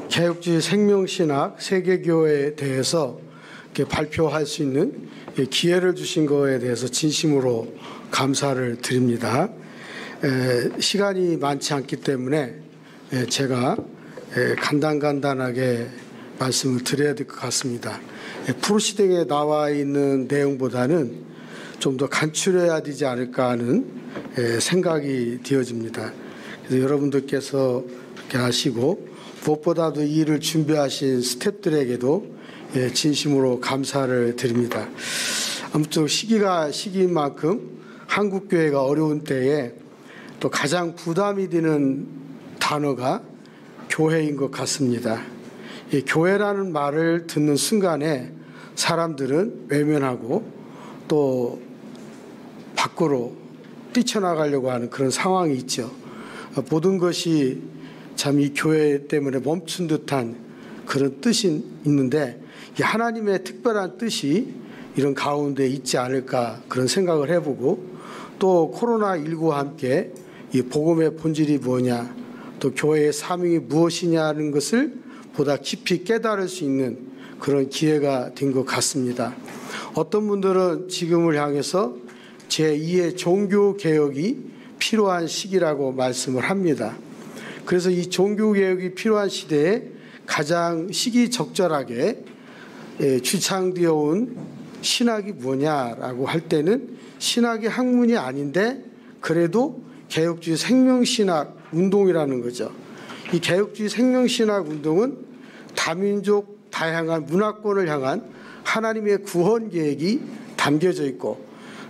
개혁주의 생명신학 세계교회에 대해서 이렇게 발표할 수 있는 기회를 주신 것에 대해서 진심으로 감사를 드립니다. 시간이 많지 않기 때문에 제가 간단하게 말씀을 드려야 될 것 같습니다. 프로시딩에 나와 있는 내용보다는 좀 더 간추려야 되지 않을까 하는 생각이 되어집니다. 그래서 여러분들께서 그렇게 하시고 무엇보다도 이 일을 준비하신 스태프들에게도 진심으로 감사를 드립니다. 아무튼 시기가 시기인 만큼 한국교회가 어려운 때에 또 가장 부담이 되는 단어가 교회인 것 같습니다. 이 교회라는 말을 듣는 순간에 사람들은 외면하고 또 밖으로 뛰쳐나가려고 하는 그런 상황이 있죠. 모든 것이 참 이 교회 때문에 멈춘 듯한 그런 뜻이 있는데 하나님의 특별한 뜻이 이런 가운데 있지 않을까 그런 생각을 해보고 또 코로나19와 함께 이 복음의 본질이 뭐냐 또 교회의 사명이 무엇이냐는 것을 보다 깊이 깨달을 수 있는 그런 기회가 된 것 같습니다. 어떤 분들은 지금을 향해서 제2의 종교개혁이 필요한 시기라고 말씀을 합니다. 그래서 이 종교개혁이 필요한 시대에 가장 시기적절하게 주창되어 온 신학이 뭐냐라고 할 때는 신학의 학문이 아닌데 그래도 개혁주의 생명신학 운동이라는 거죠. 이 개혁주의 생명신학 운동은 다민족 다양한 문화권을 향한 하나님의 구원 계획이 담겨져 있고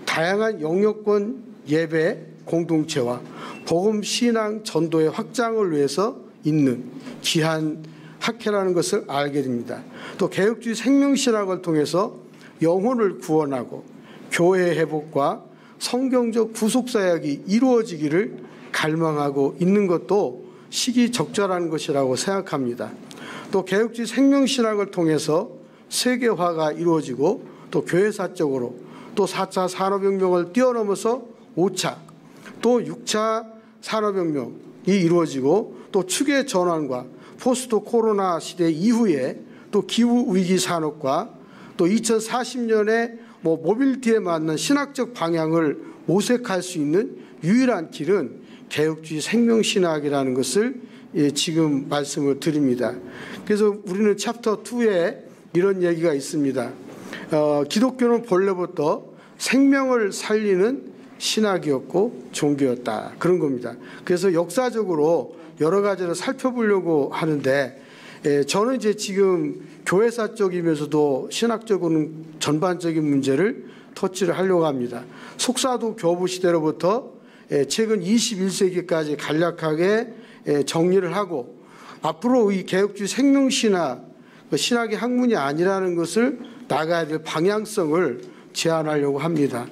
다양한 영역권 예배 공동체와 복음 신앙 전도의 확장을 위해서 있는 귀한 학회라는 것을 알게 됩니다. 또 개혁주의 생명신학을 통해서 영혼을 구원하고 교회의 회복과 성경적 구속사역이 이루어지기를 갈망하고 있는 것도 시기적절한 것이라고 생각합니다. 또 개혁주의 생명신학을 통해서 세계화가 이루어지고 또 교회사적으로 또 4차 산업혁명을 뛰어넘어서 5차 또 6차 산업혁명이 이루어지고 또 축의 전환과 포스트 코로나 시대 이후에 또 기후위기 산업과 또 2040년에 모빌리티에 맞는 신학적 방향을 모색할 수 있는 유일한 길은 개혁주의 생명신학이라는 것을 지금 말씀을 드립니다. 그래서 우리는 챕터 2에 이런 얘기가 있습니다. 기독교는 본래부터 생명을 살리는 신학이었고 종교였다. 그런 겁니다. 그래서 역사적으로 여러 가지를 살펴보려고 하는데 저는 이제 지금 교회사 쪽이면서도 신학적으로는 전반적인 문제를 터치를 하려고 합니다. 속사도 교부 시대로부터 최근 21세기까지 간략하게 정리를 하고 앞으로 이 개혁주의 생명신학, 신학의 학문이 아니라는 것을 나가야 될 방향성을 제안하려고 합니다.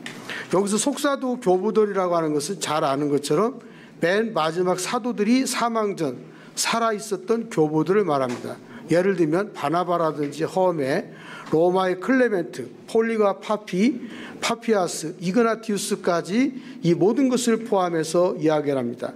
여기서 속사도 교부들이라고 하는 것은 잘 아는 것처럼 맨 마지막 사도들이 사망 전 살아있었던 교부들을 말합니다. 예를 들면 바나바라든지 허메, 로마의 클레멘트, 폴리가 파피아스, 이그나티우스까지 이 모든 것을 포함해서 이야기를 합니다.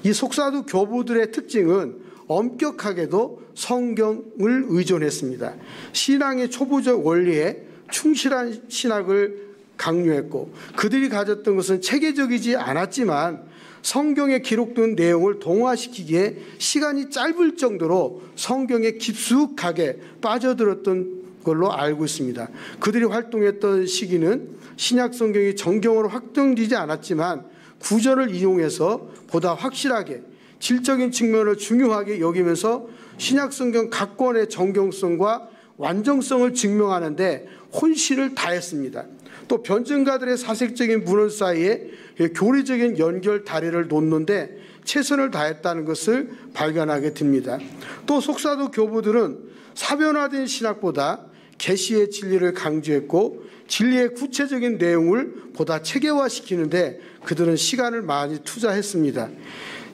이 속사도 교부들의 특징은 엄격하게도 성경을 의존했습니다. 신앙의 초보적 원리에 충실한 신학을 강요했고 그들이 가졌던 것은 체계적이지 않았지만 성경에 기록된 내용을 동화시키기에 시간이 짧을 정도로 성경에 깊숙하게 빠져들었던 걸로 알고 있습니다. 그들이 활동했던 시기는 신약 성경이 정경으로 확정되지 않았지만 구절을 이용해서 보다 확실하게 질적인 측면을 중요하게 여기면서 신약 성경 각 권의 정경성과 완정성을 증명하는 데 혼신을 다했습니다. 또 변증가들의 사색적인 문헌 사이에 교리적인 연결 다리를 놓는데 최선을 다했다는 것을 발견하게 됩니다. 또 속사도 교부들은 사변화된 신학보다 계시의 진리를 강조했고 진리의 구체적인 내용을 보다 체계화시키는데 그들은 시간을 많이 투자했습니다.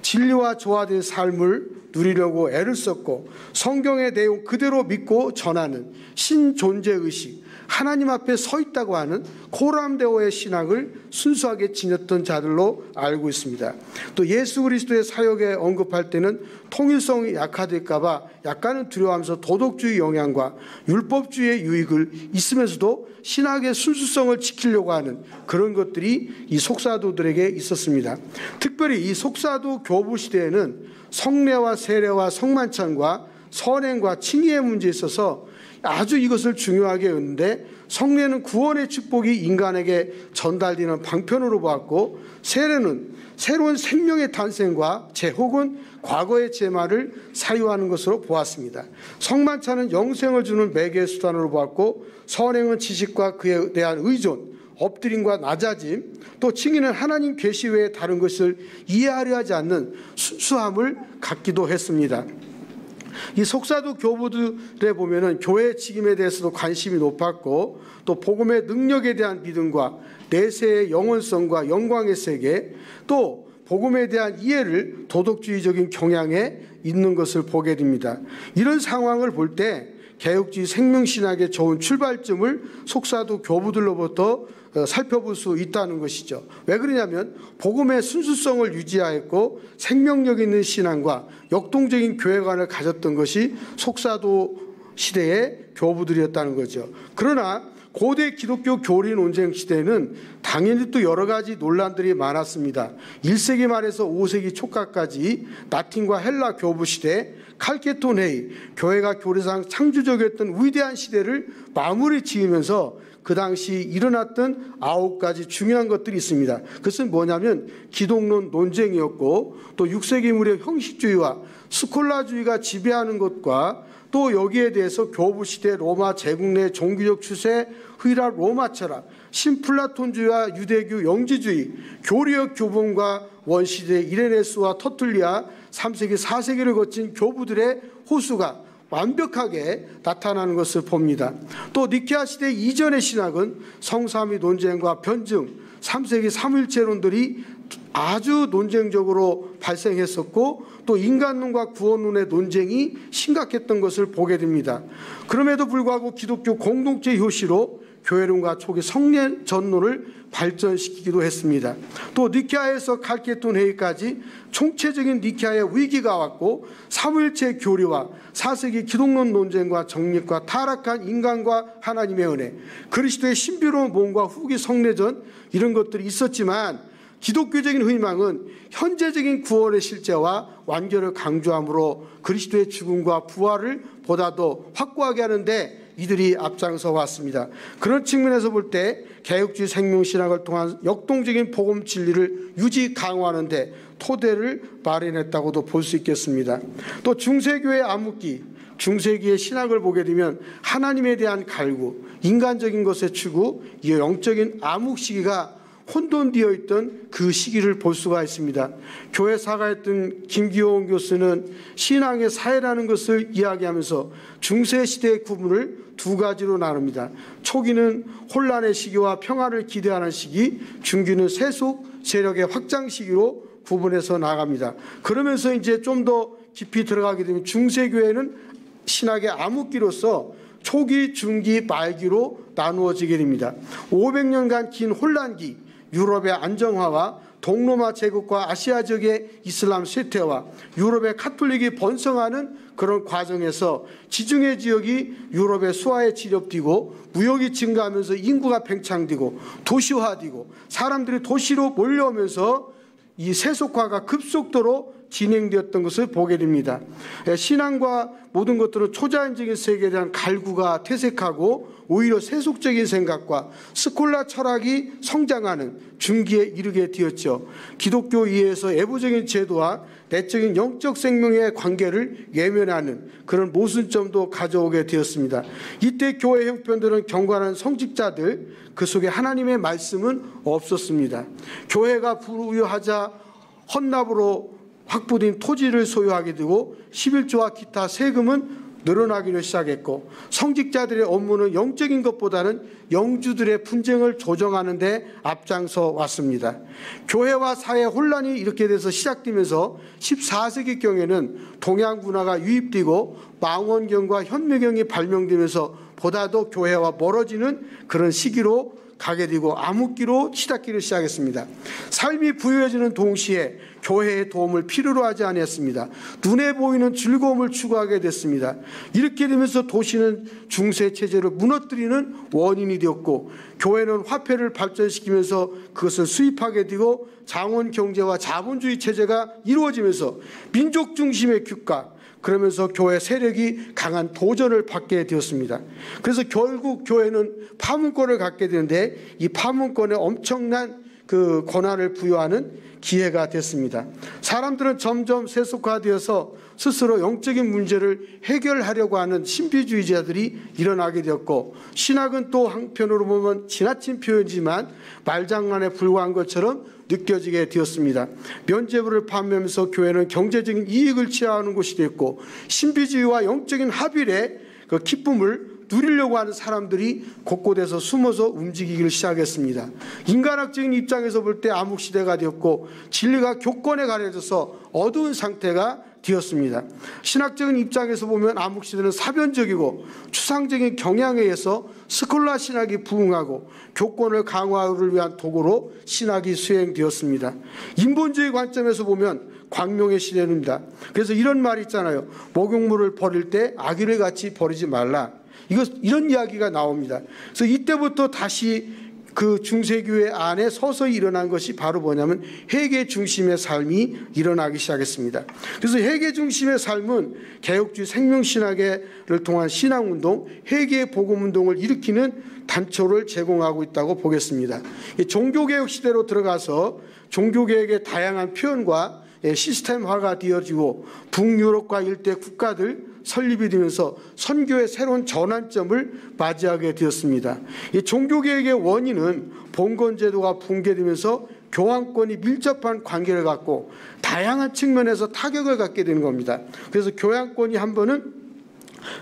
진리와 조화된 삶을 누리려고 애를 썼고 성경의 내용 그대로 믿고 전하는 신존재의식, 하나님 앞에 서 있다고 하는 코람데오의 신학을 순수하게 지녔던 자들로 알고 있습니다. 또 예수 그리스도의 사역에 언급할 때는 통일성이 약화될까 봐 약간은 두려워하면서 도덕주의 영향과 율법주의의 유익을 있으면서도 신학의 순수성을 지키려고 하는 그런 것들이 이 속사도들에게 있었습니다. 특별히 이 속사도 교부 시대에는 성례와 세례와 성만찬과 선행과 칭의의 문제에 있어서 아주 이것을 중요하게 여겼는데, 성례는 구원의 축복이 인간에게 전달되는 방편으로 보았고, 세례는 새로운 생명의 탄생과 혹은 과거의 재말을 사유하는 것으로 보았습니다. 성만찬은 영생을 주는 매개의 수단으로 보았고, 선행은 지식과 그에 대한 의존, 엎드림과 낮아짐, 또 칭의는 하나님 계시 외에 다른 것을 이해하려 하지 않는 순수함을 갖기도 했습니다. 이 속사도 교부들에 보면은 교회 직임에 대해서도 관심이 높았고, 또 복음의 능력에 대한 믿음과 내세의 영원성과 영광의 세계, 또 복음에 대한 이해를 도덕주의적인 경향에 있는 것을 보게 됩니다. 이런 상황을 볼 때 개혁주의 생명신학의 좋은 출발점을 속사도 교부들로부터 살펴볼 수 있다는 것이죠. 왜 그러냐면 복음의 순수성을 유지하였고 생명력 있는 신앙과 역동적인 교회관을 가졌던 것이 속사도 시대의 교부들이었다는 거죠. 그러나 고대 기독교 교리 논쟁 시대에는 당연히 또 여러 가지 논란들이 많았습니다. 1세기 말에서 5세기 초까지 라틴과 헬라 교부 시대, 칼케톤 회의, 교회가 교리상 창조적이었던 위대한 시대를 마무리 지으면서 그 당시 일어났던 9가지 중요한 것들이 있습니다. 그것은 뭐냐면 기독론 논쟁이었고, 또 6세기 무렵 형식주의와 스콜라주의가 지배하는 것과, 또 여기에 대해서 교부시대 로마 제국 내 종교적 추세, 흐이락 로마 철학, 신플라톤주의와 유대교 영지주의, 교리학 교본과 원시대 이레네스와 터툴리아, 3세기 4세기를 거친 교부들의 호수가 완벽하게 나타나는 것을 봅니다. 또 니케아 시대 이전의 신학은 성삼위 논쟁과 변증, 3세기 삼일체론들이 아주 논쟁적으로 발생했었고, 또 인간론과 구원론의 논쟁이 심각했던 것을 보게 됩니다. 그럼에도 불구하고 기독교 공동체 효시로 교회론과 초기 성례 전론을 발전시키기도 했습니다. 또 니케아에서 칼케톤 회의까지 총체적인 니케아의 위기가 왔고, 삼위일체 교리와 4세기 기독론 논쟁과 정립과 타락한 인간과 하나님의 은혜, 그리스도의 신비로운 몸과 후기 성례전, 이런 것들이 있었지만 기독교적인 희망은 현재적인 구원의 실제와 완결을 강조함으로 그리스도의 죽음과 부활을 보다 더 확고하게 하는데 이들이 앞장서 왔습니다. 그런 측면에서 볼 때 개혁주의 생명신학을 통한 역동적인 복음 진리를 유지 강화하는 데 토대를 마련했다고도 볼 수 있겠습니다. 또 중세교의 암흑기, 중세기의 신학을 보게 되면 하나님에 대한 갈구, 인간적인 것의 추구, 이 영적인 암흑 시기가 혼돈되어 있던 그 시기를 볼 수가 있습니다. 교회 사가였던 김기용 교수는 신앙의 사회라는 것을 이야기하면서 중세시대의 구분을 2가지로 나눕니다. 초기는 혼란의 시기와 평화를 기대하는 시기, 중기는 세속 세력의 확장 시기로 구분해서 나갑니다. 그러면서 이제 좀 더 깊이 들어가게 되면 중세교회는 신학의 암흑기로서 초기, 중기, 말기로 나누어지게 됩니다. 500년간 긴 혼란기, 유럽의 안정화와 동로마 제국과 아시아 지역의 이슬람 쇠퇴와 유럽의 카톨릭이 번성하는 그런 과정에서 지중해 지역이 유럽의 수하에 진입되고 무역이 증가하면서 인구가 팽창되고 도시화되고 사람들이 도시로 몰려오면서 이 세속화가 급속도로 진행되었던 것을 보게 됩니다. 신앙과 모든 것들은 초자연적인 세계에 대한 갈구가 퇴색하고 오히려 세속적인 생각과 스콜라 철학이 성장하는 중기에 이르게 되었죠. 기독교 이해에서 애부적인 제도와 내적인 영적 생명의 관계를 예면하는 그런 모순점도 가져오게 되었습니다. 이때 교회 형편들은 경건한 성직자들, 그 속에 하나님의 말씀은 없었습니다. 교회가 부유하자 헌납으로 확보된 토지를 소유하게 되고 11조와 기타 세금은 늘어나기를 시작했고, 성직자들의 업무는 영적인 것보다는 영주들의 분쟁을 조정하는 데 앞장서 왔습니다. 교회와 사회 혼란이 이렇게 돼서 시작되면서 14세기경에는 동양 문화가 유입되고 망원경과 현미경이 발명되면서 보다 더 교회와 멀어지는 그런 시기로 가게 되고 암흑기로 치닫기를 시작했습니다. 삶이 부유해지는 동시에 교회의 도움을 필요로 하지 않았습니다. 눈에 보이는 즐거움을 추구하게 됐습니다. 이렇게 되면서 도시는 중세 체제를 무너뜨리는 원인이 되었고, 교회는 화폐를 발전시키면서 그것을 수입하게 되고, 장원 경제와 자본주의 체제가 이루어지면서 민족 중심의 국가, 그러면서 교회 세력이 강한 도전을 받게 되었습니다. 그래서 결국 교회는 파문권을 갖게 되는데, 이 파문권에 엄청난 그 권한을 부여하는 기회가 됐습니다. 사람들은 점점 세속화되어서 스스로 영적인 문제를 해결하려고 하는 신비주의자들이 일어나게 되었고, 신학은 또 한편으로 보면 지나친 표현이지만 말장난에 불과한 것처럼 느껴지게 되었습니다. 면죄부를 판매하면서 교회는 경제적인 이익을 취하는 곳이 됐고, 신비주의와 영적인 합일의 그 기쁨을 누리려고 하는 사람들이 곳곳에서 숨어서 움직이기를 시작했습니다. 인간학적인 입장에서 볼 때 암흑시대가 되었고, 진리가 교권에 가려져서 어두운 상태가 되었습니다. 신학적인 입장에서 보면 암흑시대는 사변적이고 추상적인 경향에 의해서 스콜라 신학이 부흥하고 교권을 강화를 위한 도구로 신학이 수행되었습니다. 인본주의 관점에서 보면 광명의 시대입니다. 그래서 이런 말이 있잖아요. 목욕물을 버릴 때 아기를 같이 버리지 말라. 이런 이야기가 나옵니다. 그래서 이때부터 다시 그 중세교회 안에 서서히 일어난 것이 바로 뭐냐면 회개 중심의 삶이 일어나기 시작했습니다. 그래서 회개 중심의 삶은 개혁주의 생명신학을 통한 신앙운동, 회개의 복음운동을 일으키는 단초를 제공하고 있다고 보겠습니다. 종교개혁 시대로 들어가서 종교개혁의 다양한 표현과 시스템화가 되어지고 북유럽과 일대 국가들 설립이 되면서 선교의 새로운 전환점을 맞이하게 되었습니다. 이 종교개혁의 원인은 봉건제도가 붕괴되면서 교황권이 밀접한 관계를 갖고 다양한 측면에서 타격을 갖게 되는 겁니다. 그래서 교황권이 한 번은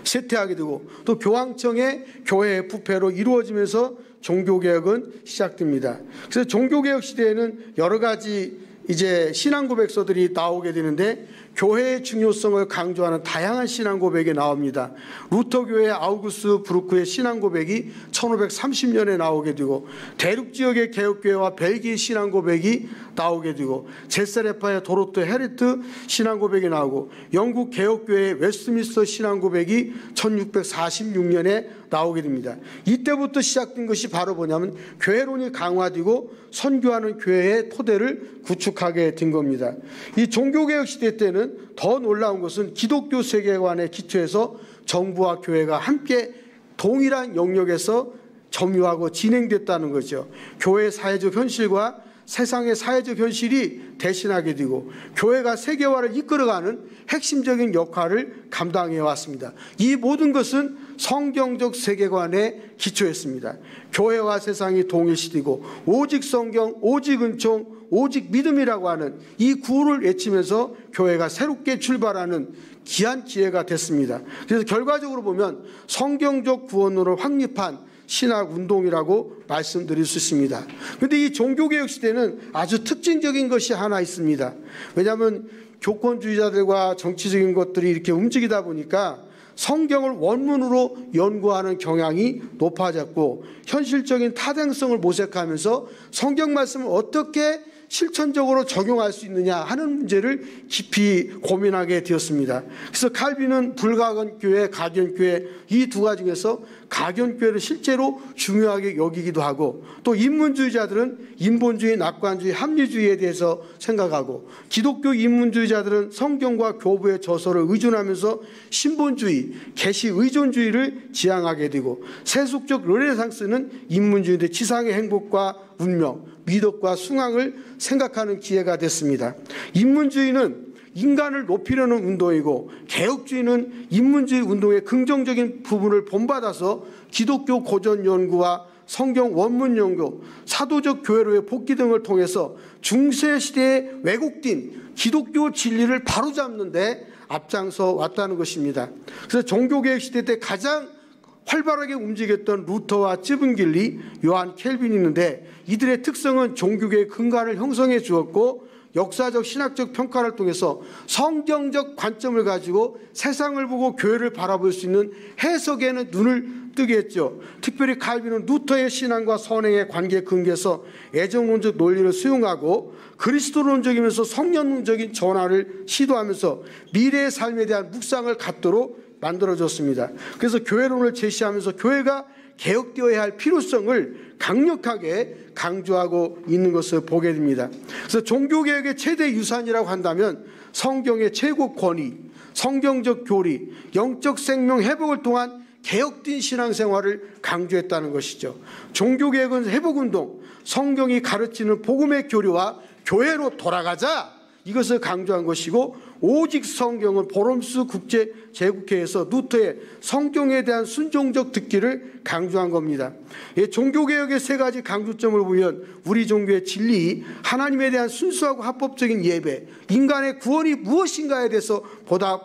쇠퇴하게 되고 또 교황청의 교회의 부패로 이루어지면서 종교개혁은 시작됩니다. 그래서 종교개혁 시대에는 여러 가지 이제 신앙 고백서들이 나오게 되는데, 교회의 중요성을 강조하는 다양한 신앙 고백이 나옵니다. 루터교회 아우구스 브루크의 신앙 고백이 1530년에 나오게 되고, 대륙 지역의 개혁교회와 벨기에 신앙 고백이 나오게 되고, 제세레파의 도로트 헤리트 신앙 고백이 나오고, 영국 개혁교회의 웨스트민스터 신앙 고백이 1646년에 나오게 됩니다. 이때부터 시작된 것이 바로 뭐냐면 교회론이 강화되고 선교하는 교회의 토대를 구축하게 된 겁니다. 이 종교개혁 시대 때는 더 놀라운 것은 기독교 세계관의 기초에서 정부와 교회가 함께 동일한 영역에서 점유하고 진행됐다는 거죠. 교회의 사회적 현실과 세상의 사회적 현실이 대신하게 되고 교회가 세계화를 이끌어가는 핵심적인 역할을 감당해 왔습니다. 이 모든 것은 성경적 세계관에 기초했습니다. 교회와 세상이 동일시되고 오직 성경, 오직 은총, 오직 믿음이라고 하는 이 구호를 외치면서 교회가 새롭게 출발하는 귀한 기회가 됐습니다. 그래서 결과적으로 보면 성경적 구원론을 확립한 신학운동이라고 말씀드릴 수 있습니다. 그런데 이 종교개혁 시대는 아주 특징적인 것이 하나 있습니다. 왜냐하면 교권주의자들과 정치적인 것들이 이렇게 움직이다 보니까 성경을 원문으로 연구하는 경향이 높아졌고, 현실적인 타당성을 모색하면서 성경 말씀을 어떻게 실천적으로 적용할 수 있느냐 하는 문제를 깊이 고민하게 되었습니다. 그래서 칼빈은 불가견교회, 가견교회 이 두 가지 중에서 가견교회를 실제로 중요하게 여기기도 하고, 또 인문주의자들은 인본주의, 낙관주의, 합리주의에 대해서 생각하고, 기독교 인문주의자들은 성경과 교부의 저서를 의존하면서 신본주의, 계시 의존주의를 지향하게 되고, 세속적 르네상스는 인문주의인데 지상의 행복과 운명, 미덕과 숭앙을 생각하는 기회가 됐습니다. 인문주의는 인간을 높이려는 운동이고, 개혁주의는 인문주의 운동의 긍정적인 부분을 본받아서 기독교 고전 연구와 성경 원문 연구, 사도적 교회로의 복귀 등을 통해서 중세 시대에 왜곡된 기독교 진리를 바로잡는 데 앞장서 왔다는 것입니다. 그래서 종교개혁 시대 때 가장 활발하게 움직였던 루터와 찌븐길리, 요한 켈빈이 있는데 이들의 특성은 종교개혁 근간을 형성해 주었고 역사적 신학적 평가를 통해서 성경적 관점을 가지고 세상을 보고 교회를 바라볼 수 있는 해석에는 눈을 뜨게 했죠. 특별히 칼빈은 루터의 신앙과 선행의 관계 근거에서 애정론적 논리를 수용하고 그리스도론적이면서 성령론적인 전환을 시도하면서 미래의 삶에 대한 묵상을 갖도록 만들어졌습니다. 그래서 교회론을 제시하면서 교회가 개혁되어야 할 필요성을 강력하게 강조하고 있는 것을 보게 됩니다. 그래서 종교개혁의 최대 유산이라고 한다면 성경의 최고 권위, 성경적 교리, 영적 생명 회복을 통한 개혁된 신앙생활을 강조했다는 것이죠. 종교개혁은 회복운동, 성경이 가르치는 복음의 교리와 교회로 돌아가자, 이것을 강조한 것이고 오직 성경은 보럼스 국제 제국회에서 루터의 성경에 대한 순종적 듣기를 강조한 겁니다. 종교개혁의 세 가지 강조점을 보면 우리 종교의 진리, 하나님에 대한 순수하고 합법적인 예배, 인간의 구원이 무엇인가에 대해서 보다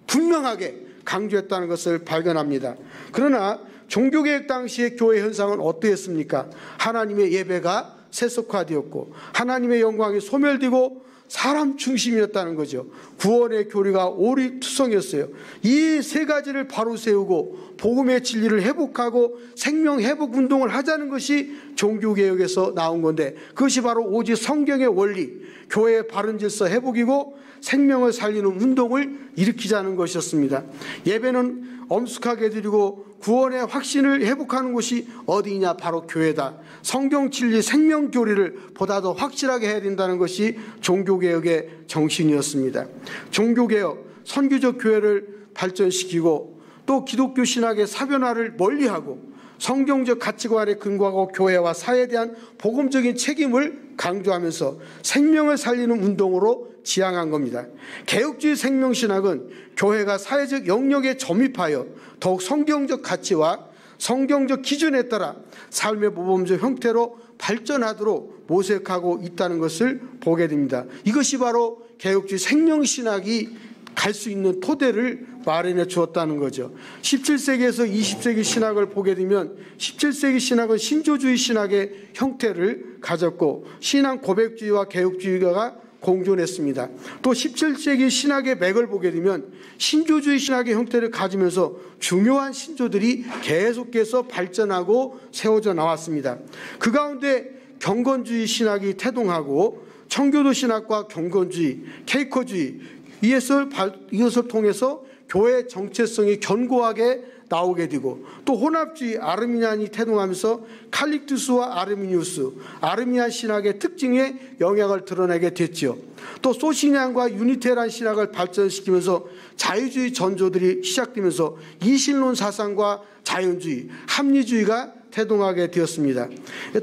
분명하게 강조했다는 것을 발견합니다. 그러나 종교개혁 당시의 교회 현상은 어떠했습니까? 하나님의 예배가 세속화되었고 하나님의 영광이 소멸되고 사람 중심이었다는 거죠. 구원의 교리가 오리투성이었어요. 이 세 가지를 바로 세우고 복음의 진리를 회복하고 생명 회복 운동을 하자는 것이 종교개혁에서 나온 건데 그것이 바로 오직 성경의 원리, 교회의 바른 질서 회복이고 생명을 살리는 운동을 일으키자는 것이었습니다. 예배는 엄숙하게 드리고 구원의 확신을 회복하는 곳이 어디냐? 바로 교회다. 성경 진리 생명 교리를 보다 더 확실하게 해야 된다는 것이 종교개혁의 정신이었습니다. 종교개혁, 선교적 교회를 발전시키고 또 기독교 신학의 사변화를 멀리하고 성경적 가치관에 근거하고 교회와 사회에 대한 복음적인 책임을 강조하면서 생명을 살리는 운동으로 지향한 겁니다. 개혁주의 생명신학은 교회가 사회적 영역에 점입하여 더욱 성경적 가치와 성경적 기준에 따라 삶의 모범적 형태로 발전하도록 모색하고 있다는 것을 보게 됩니다. 이것이 바로 개혁주의 생명신학이 갈 수 있는 토대를 마련해 주었다는 거죠. 17세기에서 20세기 신학을 보게 되면 17세기 신학은 신조주의 신학의 형태를 가졌고 신앙 고백주의와 개혁주의가 공존했습니다. 또 17세기 신학의 맥을 보게 되면 신조주의 신학의 형태를 가지면서 중요한 신조들이 계속해서 발전하고 세워져 나왔습니다. 그 가운데 경건주의 신학이 태동하고 청교도 신학과 경건주의, 케이커주의 이것을 통해서 교회 정체성이 견고하게 나오게 되고 또 혼합주의 아르미니안이 태동하면서 칼릭투스와 아르미니우스, 아르미니안 신학의 특징에 영향을 드러내게 됐죠. 또 소시니안과 유니테란 신학을 발전시키면서 자유주의 전조들이 시작되면서 이신론 사상과 자연주의, 합리주의가 태동하게 되었습니다.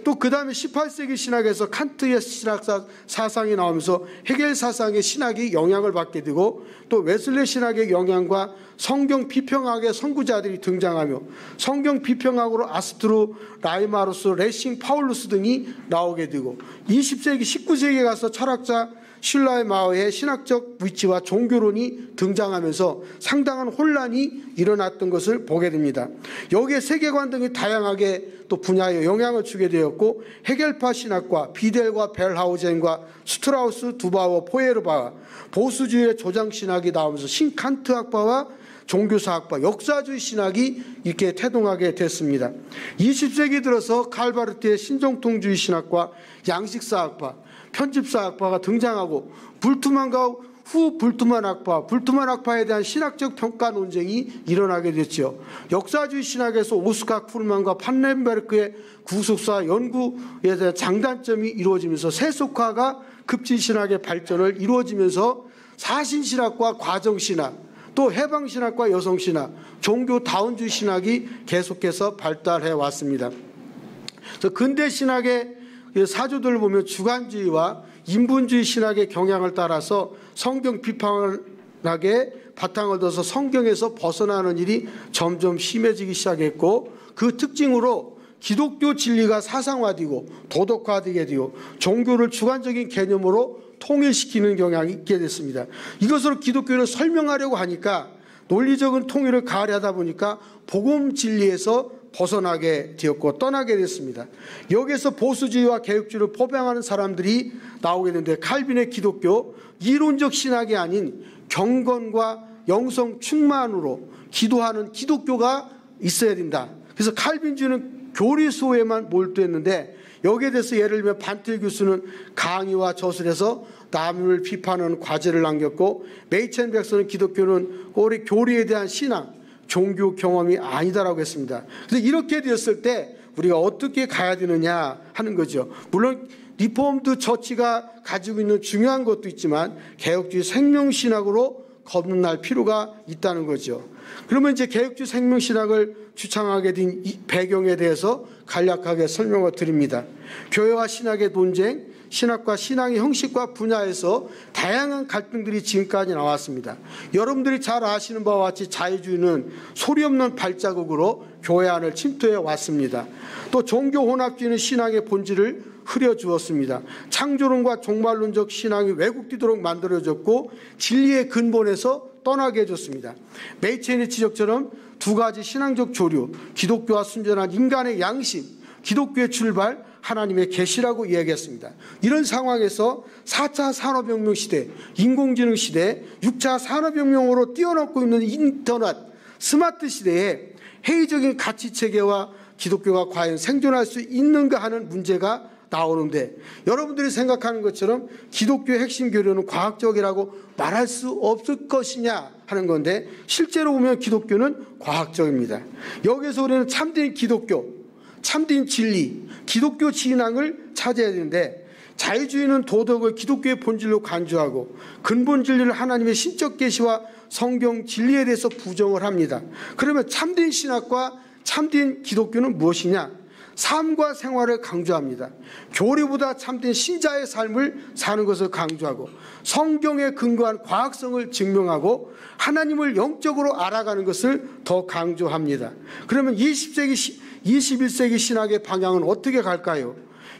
또 그 다음에 18세기 신학에서 칸트의 신학 사상이 나오면서 헤겔 사상의 신학이 영향을 받게 되고 또 웨슬레 신학의 영향과 성경 비평학의 선구자들이 등장하며 성경 비평학으로 아스트루, 라이마루스, 레싱, 파울루스 등이 나오게 되고 20세기, 19세기에 가서 철학자 신라의 마어의 신학적 위치와 종교론이 등장하면서 상당한 혼란이 일어났던 것을 보게 됩니다. 여기에 세계관 등이 다양하게 또 분야에 영향을 주게 되었고 헤겔파 신학과 비델과 벨하우젠과 스트라우스, 두바워, 포에르바 보수주의의 조장신학이 나오면서 신칸트학파와 종교사학파, 역사주의 신학이 이렇게 태동하게 됐습니다. 20세기 들어서 칼바르트의 신정통주의 신학과 양식사학파, 편집사학파가 등장하고 불트만과 후 불트만 학파, 불트만 학파에 대한 신학적 평가 논쟁이 일어나게 됐죠. 역사주의 신학에서 오스카 쿠르만과 판넨베르크의 구속사 연구에 대한 장단점이 이루어지면서 세속화가 급진신학의 발전을 이루어지면서 사신신학과 과정신학, 또 해방신학과 여성신학, 종교다원주의 신학이 계속해서 발달해 왔습니다. 그래서 근대 신학의 사조들을 보면 주관주의와 인본주의 신학의 경향을 따라서 성경 비판학에 바탕을 둬서 성경에서 벗어나는 일이 점점 심해지기 시작했고 그 특징으로 기독교 진리가 사상화되고 도덕화되게 되어 종교를 주관적인 개념으로 통일시키는 경향이 있게 됐습니다. 이것으로 기독교를 설명하려고 하니까 논리적인 통일을 가하려다 보니까 복음 진리에서 벗어나게 되었고 떠나게 됐습니다. 여기에서 보수주의와 개혁주의를 포병하는 사람들이 나오게 되는데, 칼빈의 기독교, 이론적 신학이 아닌 경건과 영성 충만으로 기도하는 기독교가 있어야 된다. 그래서 칼빈주의는 교리 수호에만 몰두했는데, 여기에 대해서 예를 들면 반틀 교수는 강의와 저술에서 남을 비판하는 과제를 남겼고, 메이첸 백서는 기독교는 오래 교리에 대한 신앙, 종교 경험이 아니다라고 했습니다. 그래서 이렇게 되었을 때 우리가 어떻게 가야 되느냐 하는 거죠. 물론 리폼드 처치가 가지고 있는 중요한 것도 있지만 개혁주의 생명신학으로 거듭날 필요가 있다는 거죠. 그러면 이제 개혁주의 생명신학을 주창하게 된 이 배경에 대해서 간략하게 설명을 드립니다. 교회와 신학의 논쟁, 신학과 신앙의 형식과 분야에서 다양한 갈등들이 지금까지 나왔습니다. 여러분들이 잘 아시는 바와 같이 자유주의는 소리 없는 발자국으로 교회 안을 침투해 왔습니다. 또 종교혼합주의는 신앙의 본질을 흐려주었습니다. 창조론과 종말론적 신앙이 왜곡되도록 만들어졌고 진리의 근본에서 떠나게 해줬습니다. 메이첸의 지적처럼 두 가지 신앙적 조류, 기독교와 순전한 인간의 양심, 기독교의 출발, 하나님의 계시라고 이야기했습니다. 이런 상황에서 4차 산업혁명 시대, 인공지능 시대, 6차 산업혁명으로 뛰어넘고 있는 인터넷, 스마트 시대에 회의적인 가치체계와 기독교가 과연 생존할 수 있는가 하는 문제가 나오는데, 여러분들이 생각하는 것처럼 기독교의 핵심 교리는 과학적이라고 말할 수 없을 것이냐 하는 건데, 실제로 보면 기독교는 과학적입니다. 여기서 우리는 참된 기독교, 참된 진리, 기독교 진앙을 찾아야 되는데, 자유주의는 도덕을 기독교의 본질로 간주하고 근본 진리를 하나님의 신적 계시와 성경 진리에 대해서 부정을 합니다. 그러면 참된 신학과 참된 기독교는 무엇이냐? 삶과 생활을 강조합니다. 교리보다 참된 신자의 삶을 사는 것을 강조하고 성경에 근거한 과학성을 증명하고 하나님을 영적으로 알아가는 것을 더 강조합니다. 그러면 21세기 신학의 방향은 어떻게 갈까요?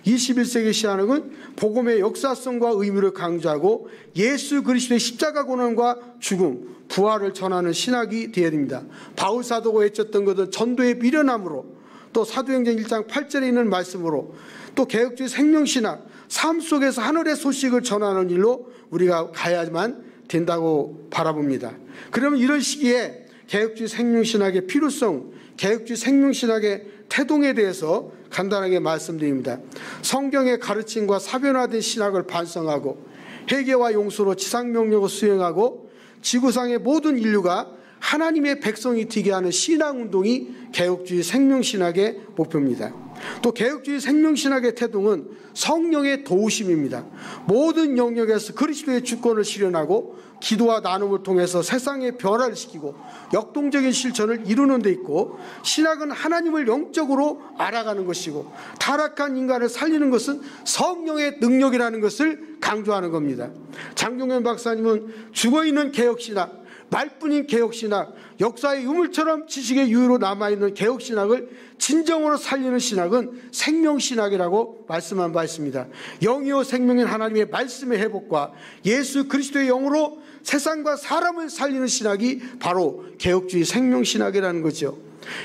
21세기 신학은 복음의 역사성과 의미를 강조하고 예수 그리스도의 십자가 고난과 죽음, 부활을 전하는 신학이 되어야 됩니다. 바울 사도가 외쳤던 것은 전도의 미련함으로, 또 사도행전 1장 8절에 있는 말씀으로, 또 개혁주의 생명신학, 삶 속에서 하늘의 소식을 전하는 일로 우리가 가야만 된다고 바라봅니다. 그러면 이런 시기에 개혁주의 생명신학의 필요성, 개혁주의 생명신학의 태동에 대해서 간단하게 말씀드립니다. 성경의 가르침과 사변화된 신학을 반성하고 회개와 용서로 지상명령을 수행하고 지구상의 모든 인류가 하나님의 백성이 되게 하는 신앙운동이 개혁주의 생명신학의 목표입니다. 또 개혁주의 생명신학의 태동은 성령의 도우심입니다. 모든 영역에서 그리스도의 주권을 실현하고 기도와 나눔을 통해서 세상의 변화를 시키고 역동적인 실천을 이루는 데 있고, 신학은 하나님을 영적으로 알아가는 것이고 타락한 인간을 살리는 것은 성령의 능력이라는 것을 강조하는 겁니다. 장종현 박사님은 죽어있는 개혁신학, 말뿐인 개혁신학, 역사의 유물처럼 지식의 유유로 남아있는 개혁신학을 진정으로 살리는 신학은 생명신학이라고 말씀한 바 있습니다. 영이요 생명인 하나님의 말씀의 회복과 예수 그리스도의 영으로 세상과 사람을 살리는 신학이 바로 개혁주의 생명신학이라는 거죠.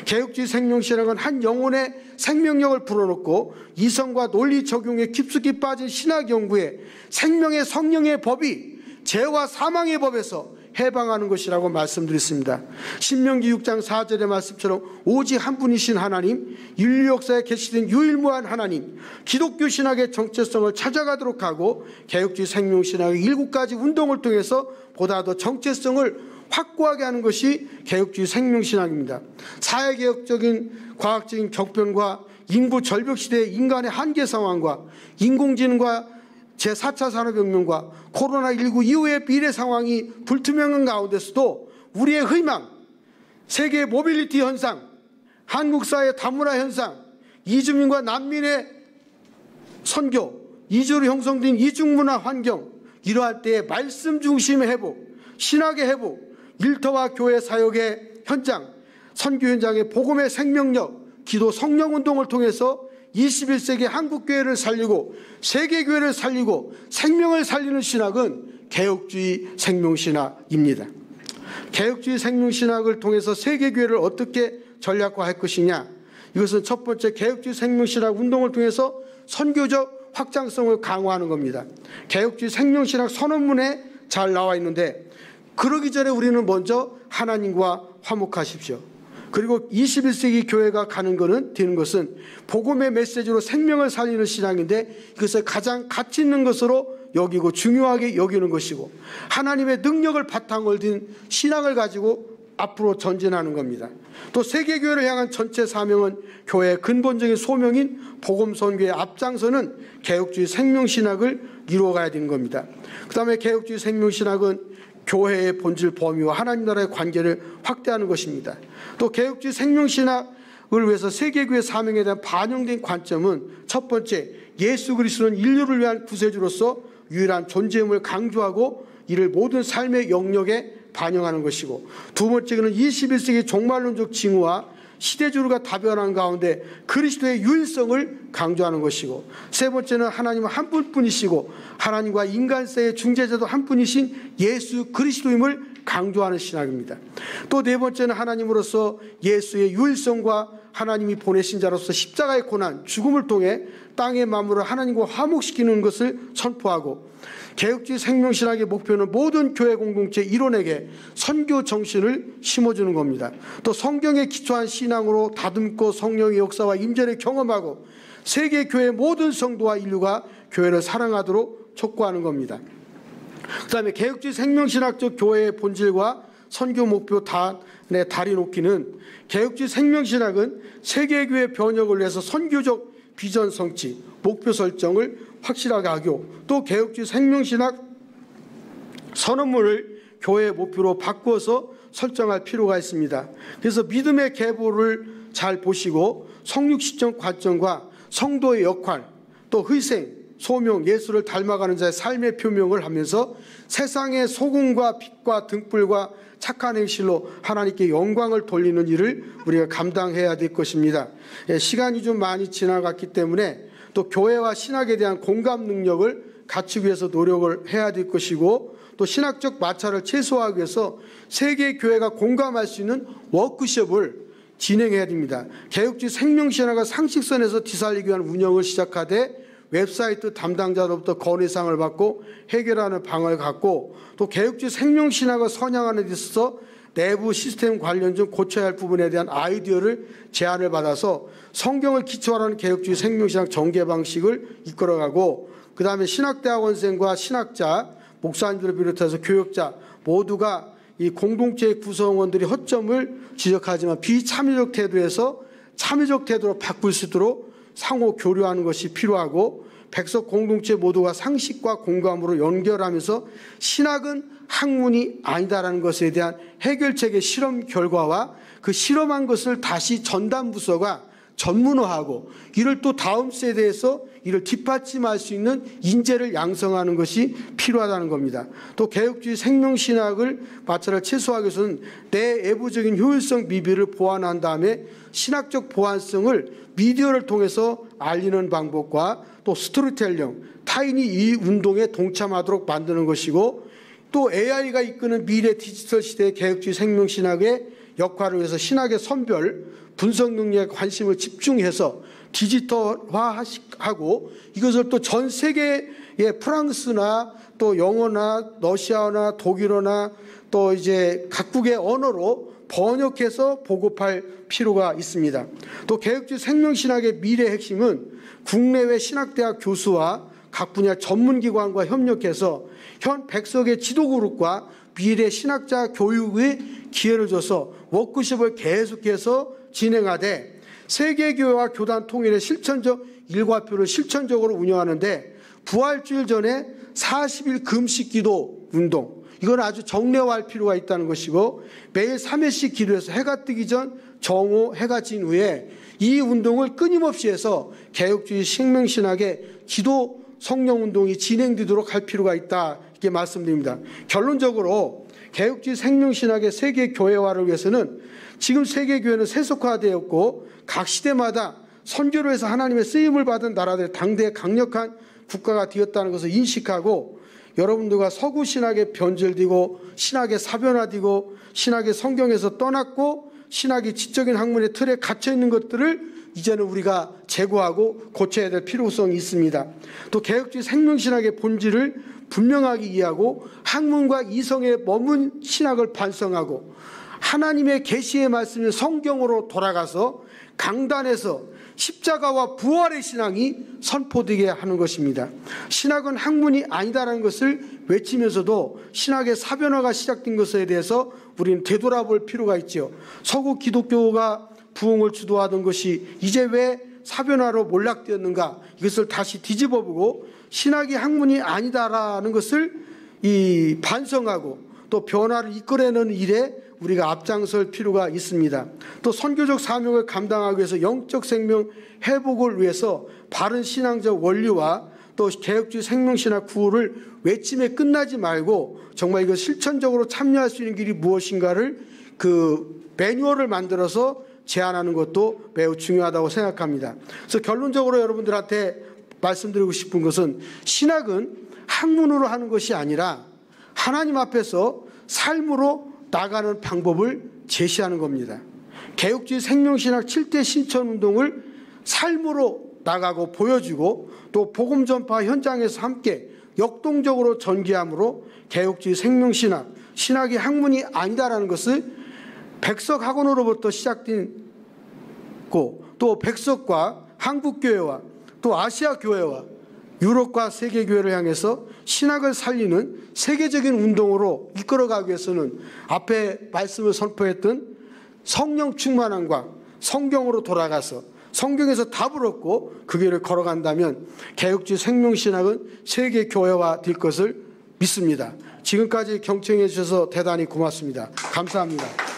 개혁주의 생명신학은 한 영혼의 생명력을 불어넣고 이성과 논리 적용에 깊숙이 빠진 신학 연구에 생명의 성령의 법이 죄와 사망의 법에서 해방하는 것이라고 말씀드렸습니다. 신명기 6장 4절의 말씀처럼 오직 한 분이신 하나님, 인류 역사에 계시된 유일무한 하나님, 기독교 신학의 정체성을 찾아가도록 하고 개혁주의 생명신학의 7가지 운동을 통해서 보다 더 정체성을 확고하게 하는 것이 개혁주의 생명신학입니다. 사회개혁적인 과학적인 격변과 인구 절벽시대의 인간의 한계 상황과 인공지능과 제4차 산업혁명과 코로나19 이후의 미래 상황이 불투명한 가운데서도 우리의 희망, 세계의 모빌리티 현상, 한국 사회의 다문화 현상, 이주민과 난민의 선교, 이주로 형성된 이중문화 환경, 이러할 때의 말씀 중심의 회복, 신학의 회복, 일터와 교회 사역의 현장, 선교 현장의 복음의 생명력, 기도 성령운동을 통해서 21세기 한국교회를 살리고 세계교회를 살리고 생명을 살리는 신학은 개혁주의 생명신학입니다. 개혁주의 생명신학을 통해서 세계교회를 어떻게 전략화할 것이냐, 이것은 첫 번째 개혁주의 생명신학 운동을 통해서 선교적 확장성을 강화하는 겁니다. 개혁주의 생명신학 선언문에 잘 나와 있는데, 그러기 전에 우리는 먼저 하나님과 화목하십시오. 그리고 21세기 교회가 가는 것은 복음의 메시지로 생명을 살리는 신앙인데, 이것을 가장 가치 있는 것으로 여기고 중요하게 여기는 것이고, 하나님의 능력을 바탕을 둔 신앙을 가지고 앞으로 전진하는 겁니다. 또 세계교회를 향한 전체 사명은 교회의 근본적인 소명인 복음 선교의 앞장서는 개혁주의 생명신학을 이루어가야 되는 겁니다. 그 다음에 개혁주의 생명신학은 교회의 본질 범위와 하나님 나라의 관계를 확대하는 것입니다. 또 개혁주의 생명신학을 위해서 세계교회 사명에 대한 반영된 관점은 첫 번째, 예수 그리스도는 인류를 위한 구세주로서 유일한 존재임을 강조하고 이를 모든 삶의 영역에 반영하는 것이고, 두 번째는 21세기 종말론적 징후와 시대주류가 다변한 가운데 그리스도의 유일성을 강조하는 것이고, 세 번째는 하나님은 한 분뿐이시고 하나님과 인간 사이의 중재자도 한 분이신 예수 그리스도임을 강조하는 신학입니다. 또 네 번째는 하나님으로서 예수의 유일성과 하나님이 보내신 자로서 십자가의 고난, 죽음을 통해 땅의 만물을 하나님과 화목시키는 것을 선포하고, 개혁주의 생명신학의 목표는 모든 교회 공동체 일원에게 선교 정신을 심어주는 겁니다. 또 성경에 기초한 신앙으로 다듬고 성령의 역사와 임재를 경험하고 세계 교회 모든 성도와 인류가 교회를 사랑하도록 촉구하는 겁니다. 그 다음에 개혁주의 생명신학적 교회의 본질과 선교 목표 다리 놓기는, 개혁주의 생명신학은 세계교회 변혁을 위해서 선교적 비전 성취, 목표 설정을 확실하게 하고, 또 개혁주의 생명신학 선언문을 교회의 목표로 바꾸어서 설정할 필요가 있습니다. 그래서 믿음의 계보를 잘 보시고 성육 시점 관점과 성도의 역할, 또 희생, 소명, 예수를 닮아가는 자의 삶의 표명을 하면서 세상의 소금과 빛과 등불과 착한 행실로 하나님께 영광을 돌리는 일을 우리가 감당해야 될 것입니다. 시간이 좀 많이 지나갔기 때문에 또 교회와 신학에 대한 공감 능력을 갖추기 위해서 노력을 해야 될 것이고, 또 신학적 마찰을 최소화하기 위해서 세계 교회가 공감할 수 있는 워크숍을 진행해야 됩니다. 개혁주의 생명신학을 상식선에서 뒤살리기 위한 운영을 시작하되 웹사이트 담당자로부터 건의사항을 받고 해결하는 방을 갖고, 또 개혁주의 생명신학을 선양하는 데 있어서 내부 시스템 관련 좀 고쳐야 할 부분에 대한 아이디어를 제안을 받아서 성경을 기초로 하는 개혁주의 생명신학 전개 방식을 이끌어가고, 그 다음에 신학대학원생과 신학자, 목사님들을 비롯해서 교역자 모두가 이 공동체의 구성원들이 허점을 지적하지만 비참여적 태도에서 참여적 태도로 바꿀 수 있도록 상호 교류하는 것이 필요하고, 백석 공동체 모두가 상식과 공감으로 연결하면서 신학은 학문이 아니다라는 것에 대한 해결책의 실험 결과와 그 실험한 것을 다시 전담부서가 전문화하고, 이를 또 다음 세대에서 이를 뒷받침할 수 있는 인재를 양성하는 것이 필요하다는 겁니다. 또 개혁주의 생명신학을 마찰을 최소화하기 위해서는 내외부적인 효율성 미비를 보완한 다음에 신학적 보완성을 미디어를 통해서 알리는 방법과 또 스토리텔링, 타인이 이 운동에 동참하도록 만드는 것이고, 또 AI가 이끄는 미래 디지털 시대의 개혁주의 생명신학의 역할을 위해서 신학의 선별, 분석 능력에 관심을 집중해서 디지털화하고, 이것을 또 전 세계의 프랑스나 또 영어나 러시아어나 독일어나 또 이제 각국의 언어로 번역해서 보급할 필요가 있습니다. 또 개혁주의 생명신학의 미래 핵심은 국내외 신학대학 교수와 각 분야 전문기관과 협력해서 현 백석의 지도그룹과 미래 신학자 교육의 기회를 줘서 워크숍을 계속해서 진행하되, 세계교회와 교단 통일의 실천적 일과표를 실천적으로 운영하는데, 부활주일 전에 40일 금식기도 운동, 이건 아주 정례화할 필요가 있다는 것이고, 매일 3회씩 기도해서 해가 뜨기 전 정오, 해가 진 후에 이 운동을 끊임없이 해서 개혁주의 생명신학의 기도 성령운동이 진행되도록 할 필요가 있다, 이렇게 말씀드립니다. 결론적으로 개혁주의 생명신학의 세계 교회화를 위해서는 지금 세계 교회는 세속화되었고 각 시대마다 선교로 해서 하나님의 쓰임을 받은 나라들 당대의 강력한 국가가 되었다는 것을 인식하고 여러분들과 서구 신학에 변절되고 신학에 사변화되고 신학의 성경에서 떠났고 신학이 지적인 학문의 틀에 갇혀 있는 것들을 이제는 우리가 제고하고 고쳐야 될 필요성이 있습니다. 또 개혁주의 생명신학의 본질을 분명하게 이해하고 학문과 이성에 머문 신학을 반성하고 하나님의 계시의 말씀인 성경으로 돌아가서 강단에서 십자가와 부활의 신앙이 선포되게 하는 것입니다. 신학은 학문이 아니다라는 것을 외치면서도 신학의 사변화가 시작된 것에 대해서 우리는 되돌아볼 필요가 있죠. 서구 기독교가 부흥을 주도하던 것이 이제 왜 사변화로 몰락되었는가, 이것을 다시 뒤집어보고 신학이 학문이 아니다라는 것을 반성하고 또 변화를 이끌어내는 일에 우리가 앞장설 필요가 있습니다. 또 선교적 사명을 감당하기 위해서 영적 생명 회복을 위해서 바른 신앙적 원리와 또 개혁주의 생명신학 구호를 외침에 끝나지 말고 정말 이거 실천적으로 참여할 수 있는 길이 무엇인가를 매뉴얼을 만들어서 제안하는 것도 매우 중요하다고 생각합니다. 그래서 결론적으로 여러분들한테 말씀드리고 싶은 것은 신학은 학문으로 하는 것이 아니라 하나님 앞에서 삶으로 나가는 방법을 제시하는 겁니다. 개혁주의 생명신학 7대 신천운동을 삶으로 나가고 보여주고 또 복음 전파 현장에서 함께 역동적으로 전개함으로 개혁주의 생명신학, 신학이 학문이 아니다라는 것을 백석학원으로부터 시작됐고 또 백석과 한국교회와 또 아시아교회와 유럽과 세계교회를 향해서 신학을 살리는 세계적인 운동으로 이끌어가기 위해서는 앞에 말씀을 선포했던 성령 충만함과 성경으로 돌아가서 성경에서 답을 얻고 그 길을 걸어간다면 개혁주의 생명신학은 세계교회화 될 것을 믿습니다. 지금까지 경청해 주셔서 대단히 고맙습니다. 감사합니다.